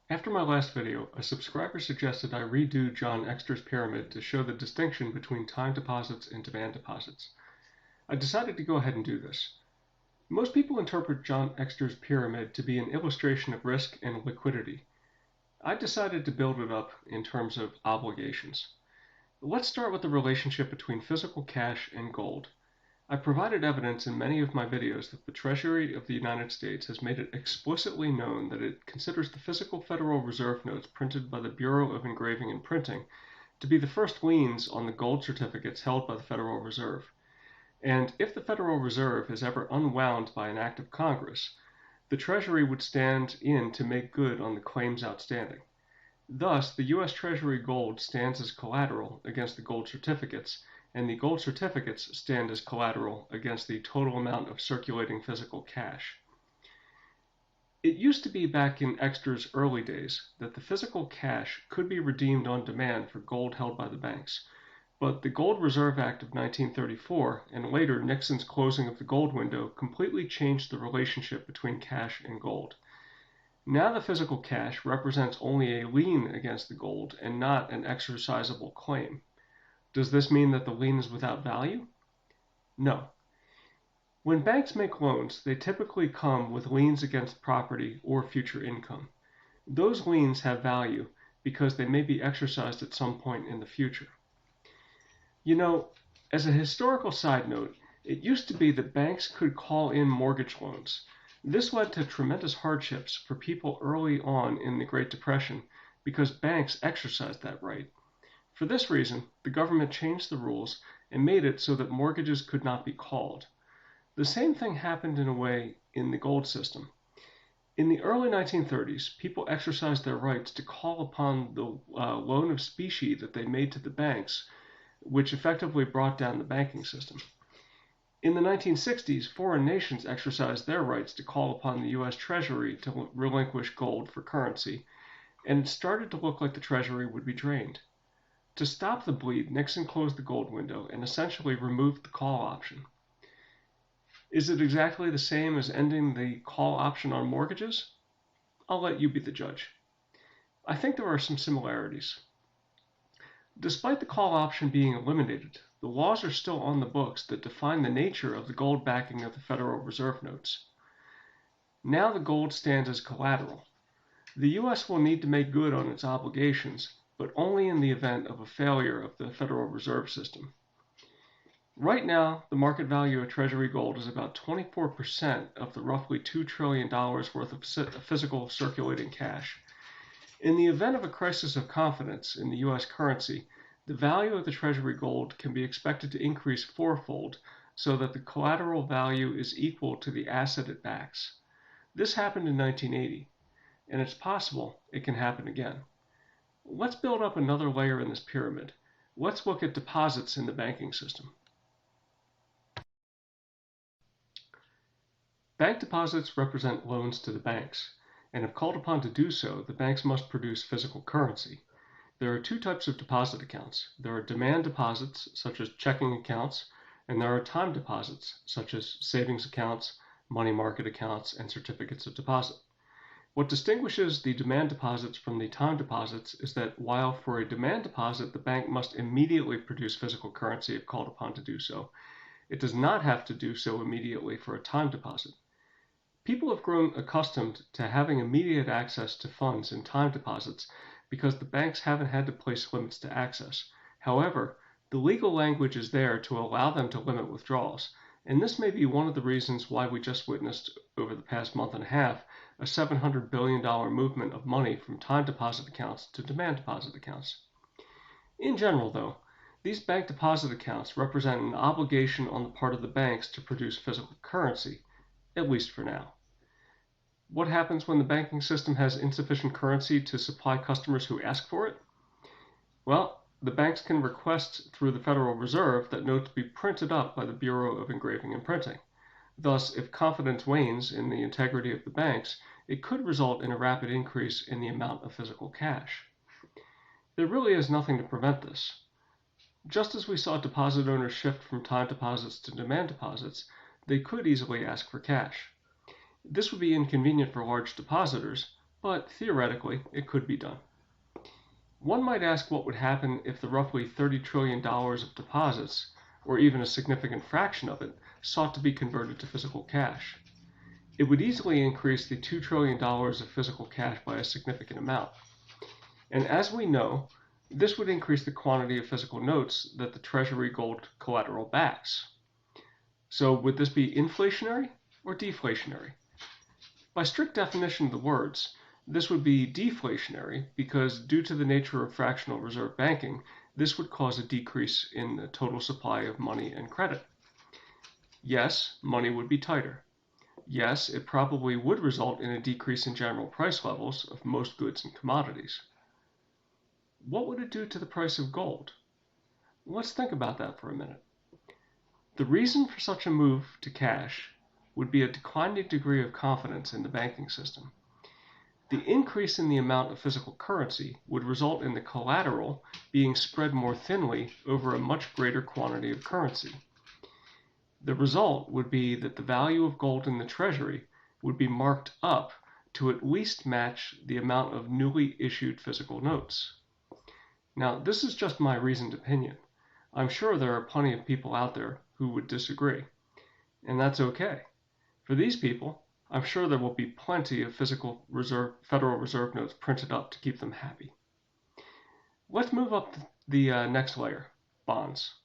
After my last video, a subscriber suggested I redo John Exter's pyramid to show the distinction between time deposits and demand deposits. I decided to go ahead and do this. Most people interpret John Exter's pyramid to be an illustration of risk and liquidity. I decided to build it up in terms of obligations. Let's start with the relationship between physical cash and gold. I provided evidence in many of my videos that the Treasury of the United States has made it explicitly known that it considers the physical Federal Reserve notes printed by the Bureau of Engraving and Printing to be the first liens on the gold certificates held by the Federal Reserve. And if the Federal Reserve is ever unwound by an act of Congress, the Treasury would stand in to make good on the claims outstanding. Thus, the U.S. Treasury gold stands as collateral against the gold certificates, and the gold certificates stand as collateral against the total amount of circulating physical cash. It used to be back in Exter's early days that the physical cash could be redeemed on demand for gold held by the banks, but the Gold Reserve Act of 1934 and later Nixon's closing of the gold window completely changed the relationship between cash and gold. Now the physical cash represents only a lien against the gold and not an exercisable claim. Does this mean that the lien is without value? No. When banks make loans, they typically come with liens against property or future income. Those liens have value because they may be exercised at some point in the future. You know, as a historical side note, it used to be that banks could call in mortgage loans. This led to tremendous hardships for people early on in the Great Depression because banks exercised that right. For this reason, the government changed the rules and made it so that mortgages could not be called. The same thing happened in a way in the gold system. In the early 1930s, people exercised their rights to call upon the loan of specie that they made to the banks, which effectively brought down the banking system. In the 1960s, foreign nations exercised their rights to call upon the U.S. Treasury to relinquish gold for currency, and it started to look like the Treasury would be drained. To stop the bleed, Nixon closed the gold window and essentially removed the call option. Is it exactly the same as ending the call option on mortgages? I'll let you be the judge. I think there are some similarities. Despite the call option being eliminated, the laws are still on the books that define the nature of the gold backing of the Federal Reserve notes. Now the gold stands as collateral. The U.S. will need to make good on its obligations, but only in the event of a failure of the Federal Reserve System. Right now, the market value of Treasury gold is about 24% of the roughly $2 trillion worth of physical circulating cash. In the event of a crisis of confidence in the U.S. currency, the value of the Treasury gold can be expected to increase fourfold so that the collateral value is equal to the asset it backs. This happened in 1980, and it's possible it can happen again. Let's build up another layer in this pyramid. Let's look at deposits in the banking system. Bank deposits represent loans to the banks, and if called upon to do so, the banks must produce physical currency. There are two types of deposit accounts. There are demand deposits, such as checking accounts, and there are time deposits, such as savings accounts, money market accounts, and certificates of deposit. What distinguishes the demand deposits from the time deposits is that while for a demand deposit the bank must immediately produce physical currency if called upon to do so, it does not have to do so immediately for a time deposit. People have grown accustomed to having immediate access to funds in time deposits because the banks haven't had to place limits to access. However, the legal language is there to allow them to limit withdrawals, and this may be one of the reasons why we just witnessed over the past month and a half a $700 billion movement of money from time deposit accounts to demand deposit accounts. In general, though, these bank deposit accounts represent an obligation on the part of the banks to produce physical currency, at least for now. What happens when the banking system has insufficient currency to supply customers who ask for it? Well, the banks can request through the Federal Reserve that notes be printed up by the Bureau of Engraving and Printing. Thus, if confidence wanes in the integrity of the banks, it could result in a rapid increase in the amount of physical cash. There really is nothing to prevent this. Just as we saw deposit owners shift from time deposits to demand deposits, they could easily ask for cash. This would be inconvenient for large depositors, but theoretically it could be done. One might ask what would happen if the roughly $30 trillion of deposits, or even a significant fraction of it, sought to be converted to physical cash. It would easily increase the $2 trillion of physical cash by a significant amount. And as we know, this would increase the quantity of physical notes that the Treasury gold collateral backs. So would this be inflationary or deflationary? By strict definition of the words, this would be deflationary because due to the nature of fractional reserve banking, this would cause a decrease in the total supply of money and credit. Yes, money would be tighter. Yes, it probably would result in a decrease in general price levels of most goods and commodities. What would it do to the price of gold? Let's think about that for a minute. The reason for such a move to cash would be a declining degree of confidence in the banking system. The increase in the amount of physical currency would result in the collateral being spread more thinly over a much greater quantity of currency. The result would be that the value of gold in the Treasury would be marked up to at least match the amount of newly issued physical notes. Now, this is just my reasoned opinion. I'm sure there are plenty of people out there who would disagree, and that's okay. For these people, I'm sure there will be plenty of Federal Reserve notes printed up to keep them happy. Let's move up the next layer, bonds.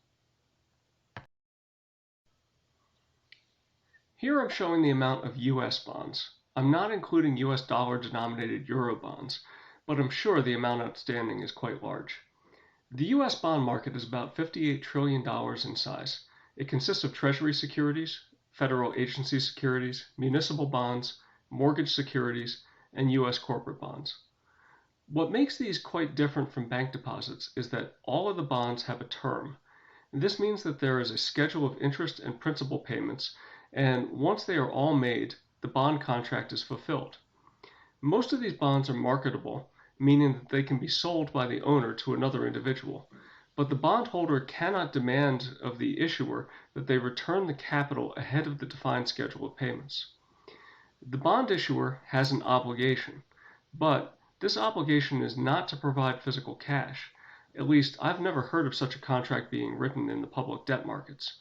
Here I'm showing the amount of US bonds. I'm not including US dollar denominated euro bonds, but I'm sure the amount outstanding is quite large. The US bond market is about $58 trillion in size. It consists of Treasury securities, federal agency securities, municipal bonds, mortgage securities, and US corporate bonds. What makes these quite different from bank deposits is that all of the bonds have a term. This means that there is a schedule of interest and principal payments, and once they are all made, the bond contract is fulfilled. Most of these bonds are marketable, meaning that they can be sold by the owner to another individual. But the bondholder cannot demand of the issuer that they return the capital ahead of the defined schedule of payments. The bond issuer has an obligation, but this obligation is not to provide physical cash. At least, I've never heard of such a contract being written in the public debt markets.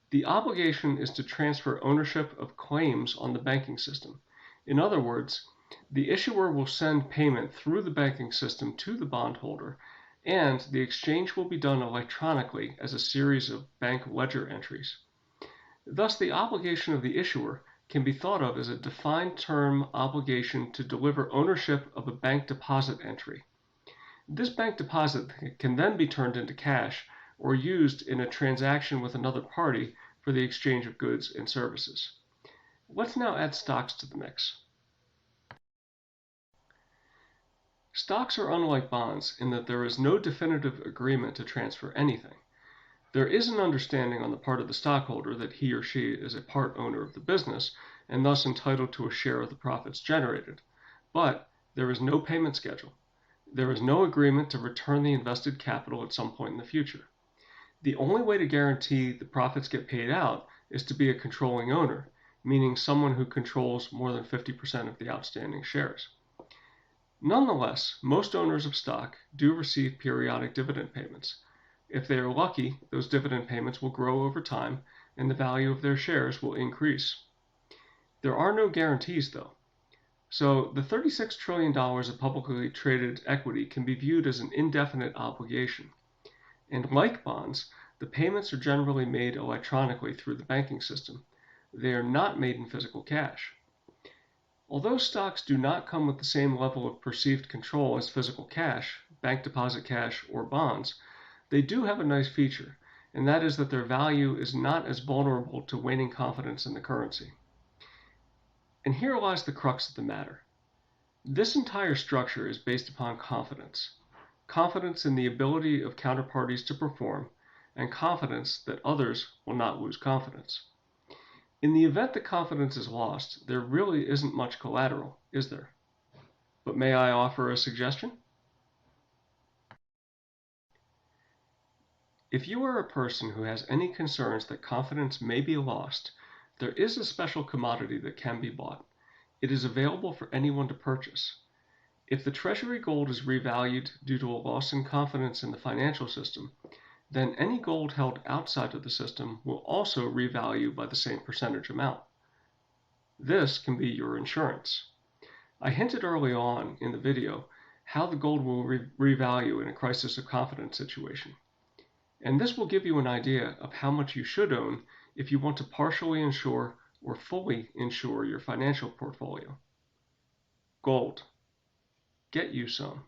The obligation is to transfer ownership of claims on the banking system. In other words, the issuer will send payment through the banking system to the bondholder, and the exchange will be done electronically as a series of bank ledger entries. Thus, the obligation of the issuer can be thought of as a defined term obligation to deliver ownership of a bank deposit entry. This bank deposit can then be turned into cash or used in a transaction with another party for the exchange of goods and services. Let's now add stocks to the mix. Stocks are unlike bonds in that there is no definitive agreement to transfer anything. There is an understanding on the part of the stockholder that he or she is a part owner of the business and thus entitled to a share of the profits generated. But there is no payment schedule. There is no agreement to return the invested capital at some point in the future. The only way to guarantee the profits get paid out is to be a controlling owner, meaning someone who controls more than 50% of the outstanding shares. Nonetheless, most owners of stock do receive periodic dividend payments. If they are lucky, those dividend payments will grow over time and the value of their shares will increase. There are no guarantees, though. So the $36 trillion of publicly traded equity can be viewed as an indefinite obligation. And like bonds, the payments are generally made electronically through the banking system. They are not made in physical cash. Although stocks do not come with the same level of perceived control as physical cash, bank deposit cash, or bonds, they do have a nice feature, and that is that their value is not as vulnerable to waning confidence in the currency. And here lies the crux of the matter. This entire structure is based upon confidence. Confidence in the ability of counterparties to perform, and confidence that others will not lose confidence. In the event that confidence is lost, there really isn't much collateral, is there? But may I offer a suggestion? If you are a person who has any concerns that confidence may be lost, there is a special commodity that can be bought. It is available for anyone to purchase. If the Treasury gold is revalued due to a loss in confidence in the financial system, then any gold held outside of the system will also revalue by the same percentage amount. This can be your insurance. I hinted early on in the video how the gold will revalue in a crisis of confidence situation. And this will give you an idea of how much you should own if you want to partially insure or fully insure your financial portfolio. Gold. Get you some.